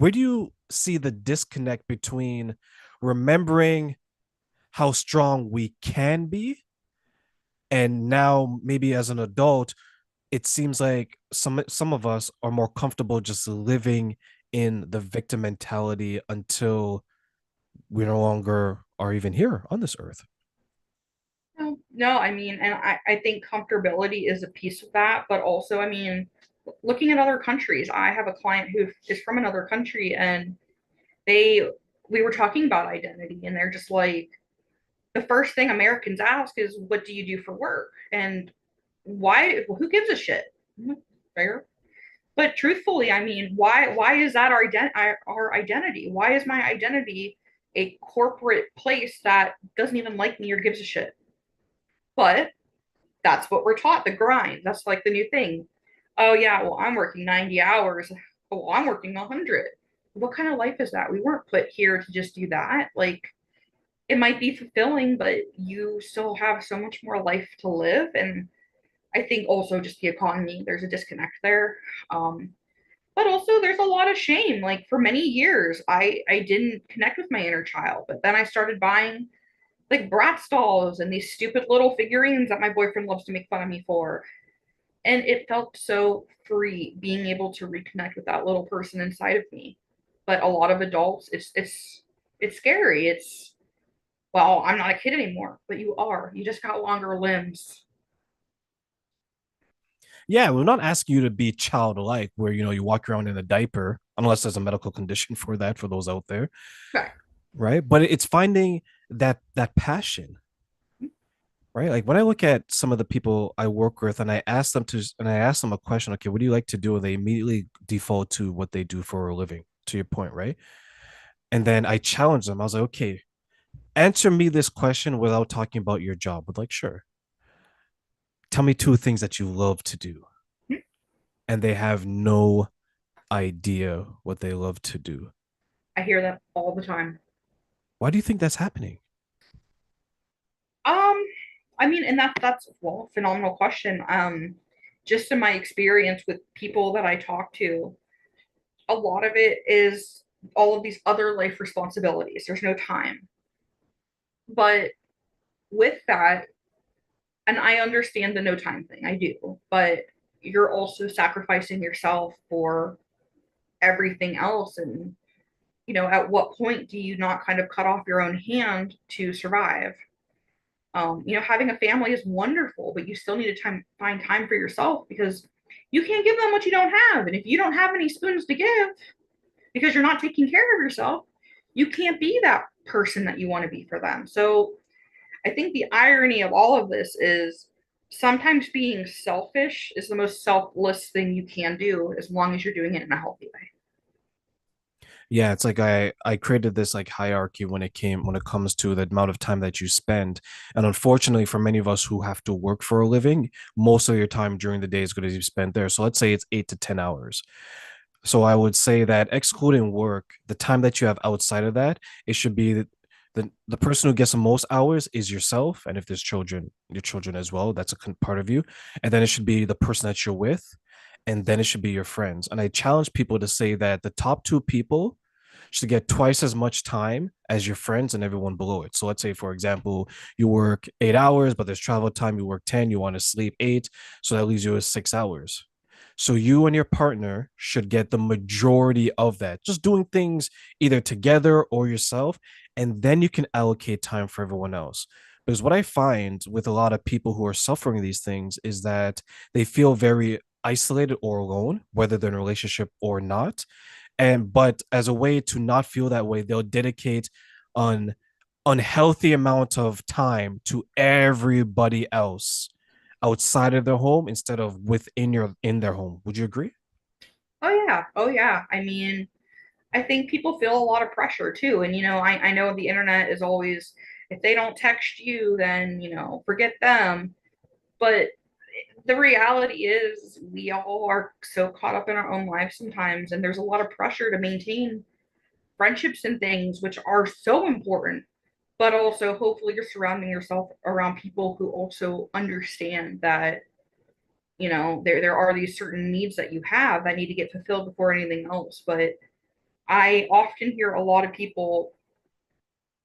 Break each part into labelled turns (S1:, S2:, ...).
S1: where do you see the disconnect between remembering how strong we can be and now maybe as an adult it seems like some of us are more comfortable just living in the victim mentality until we no longer are even here on this earth.
S2: No, no, I mean, and I think comfortability is a piece of that, but also, I mean, looking at other countries, I have a client who is from another country and they, we were talking about identity and they're just like, the first thing Americans ask is, what do you do for work? And why, who gives a shit? Fair. But truthfully, I mean, why is that our identity? Why is my identity a corporate place that doesn't even like me or gives a shit? But that's what we're taught, the grind. That's like the new thing. Oh yeah, well, I'm working 90 hours. Oh, I'm working 100. What kind of life is that? We weren't put here to just do that. Like, it might be fulfilling, but you still have so much more life to live. And I think also just the economy, there's a disconnect there. Um, but also there's a lot of shame. Like for many years, I didn't connect with my inner child, but then I started buying like Bratz dolls and these stupid little figurines that my boyfriend loves to make fun of me for. And it felt so free being able to reconnect with that little person inside of me. But a lot of adults, it's scary. It's, well, I'm not a kid anymore, but you are. You just got longer limbs.
S1: Yeah, we're not asking you to be childlike where you walk around in a diaper unless there's a medical condition for that for those out there,
S2: Okay.
S1: right? But it's finding that passion, right? Like when I look at some of the people I work with and I ask them a question, okay, what do you like to do? And they immediately default to what they do for a living, to your point, right? And then I challenge them. I was like, okay, answer me this question without talking about your job. But like, sure, tell me two things that you love to do. And they have no idea what they love to do.
S2: I hear that all the time.
S1: Why do you think that's happening?
S2: Um, I mean, and that's well, phenomenal question. Just in my experience with people that I talk to, a lot of it is all of these other life responsibilities. There's no time. But with that, and I understand the no time thing, I do, but you're also sacrificing yourself for everything else. And, at what point do you not kind of cut off your own hand to survive? Having a family is wonderful, but you still need to find time for yourself because you can't give them what you don't have. And if you don't have any spoons to give because you're not taking care of yourself, you can't be that person that you want to be for them. So I think the irony of all of this is sometimes being selfish is the most selfless thing you can do as long as you're doing it in a healthy way.
S1: Yeah, it's like I created this like hierarchy when it comes to the amount of time that you spend. And unfortunately for many of us who have to work for a living, most of your time during the day is going to be spent there. So let's say it's 8 to 10 hours. So I would say that excluding work, the time that you have outside of that, it should be the person who gets the most hours is yourself. And if there's children, your children as well, that's a part of you. And then it should be the person that you're with. And then it should be your friends. And I challenge people to say that the top two people should get twice as much time as your friends and everyone below it. So let's say, for example, you work 8 hours, but there's travel time, you work 10, you want to sleep 8. So that leaves you with 6 hours. So you and your partner should get the majority of that, just doing things either together or yourself. And then you can allocate time for everyone else. Because what I find with a lot of people who are suffering these things is that they feel very isolated or alone, whether they're in a relationship or not. And but as a way to not feel that way, they'll dedicate an unhealthy amount of time to everybody else outside of their home instead of in their home. Would you agree?
S2: Oh yeah. Oh yeah. I mean, I think people feel a lot of pressure too. And I know the internet is always, if they don't text you, then forget them. But the reality is we all are so caught up in our own lives sometimes, and there's a lot of pressure to maintain friendships and things which are so important, but also hopefully you're surrounding yourself around people who also understand that there are these certain needs that you have that need to get fulfilled before anything else. But I often hear a lot of people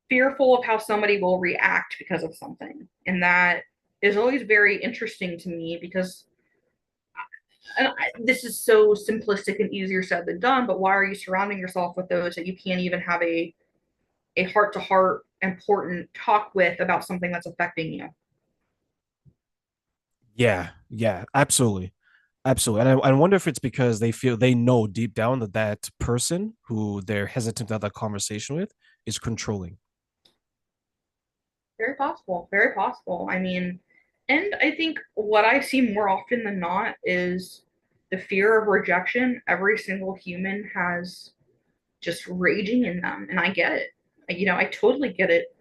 S2: fearful of how somebody will react because of something. And that is always very interesting to me because this is so simplistic and easier said than done, but why are you surrounding yourself with those that you can't even have a heart to heart important talk with about something that's affecting you?
S1: Yeah, yeah, absolutely. Absolutely. And I wonder if it's because they feel they know deep down that that person who they're hesitant to have that conversation with is controlling.
S2: Very possible. Very possible. I mean, and I think what I see more often than not is the fear of rejection. Every single human has just raging in them. And I get it. I totally get it.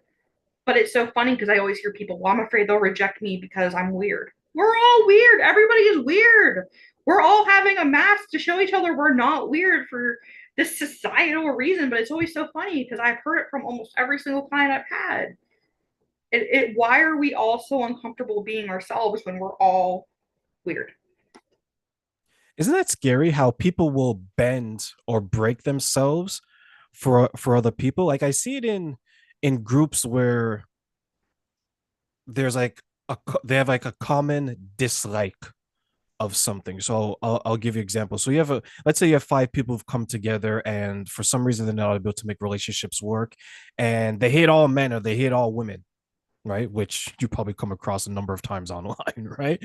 S2: But it's so funny because I always hear people, well, I'm afraid they'll reject me because I'm weird. We're all weird. Everybody is weird. We're all having a mask to show each other we're not weird for this societal reason. But it's always so funny because I've heard it from almost every single client I've had. Why are we all so uncomfortable being ourselves when we're all weird?
S1: Isn't that scary how people will bend or break themselves for other people? Like I see it in groups where there's like they have like a common dislike of something. So I'll give you an example. So you have let's say you have five people who've come together and for some reason they're not able to make relationships work and they hate all men or they hate all women, right? Which you probably come across a number of times online, right?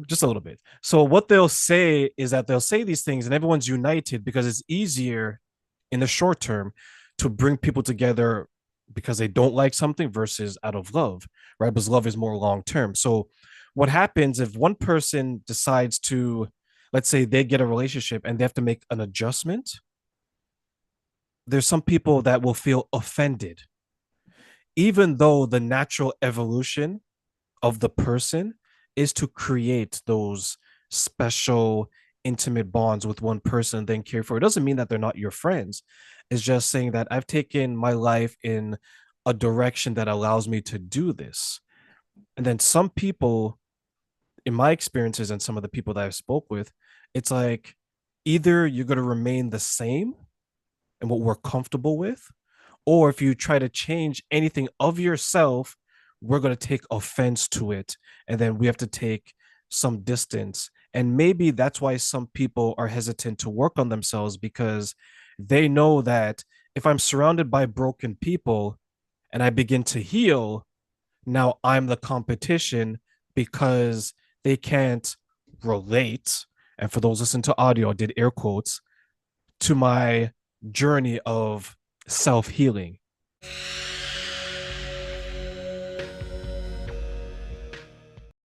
S1: Just a little bit. So what they'll say is that they'll say these things and everyone's united because it's easier in the short term to bring people together because they don't like something versus out of love, right? Because love is more long term. So what happens if one person decides to, let's say they get a relationship and they have to make an adjustment, there's some people that will feel offended, even though the natural evolution of the person is to create those special intimate bonds with one person and then care for it. Doesn't mean that they're not your friends. It's just saying that I've taken my life in a direction that allows me to do this. And then some people, in my experiences and some of the people that I've spoke with, it's like either you're going to remain the same and what we're comfortable with, or if you try to change anything of yourself, we're going to take offense to it. And then we have to take some distance. And maybe that's why some people are hesitant to work on themselves because they know that if I'm surrounded by broken people and I begin to heal, now I'm the competition because they can't relate. And for those listening to audio, I did air quotes to my journey of self healing.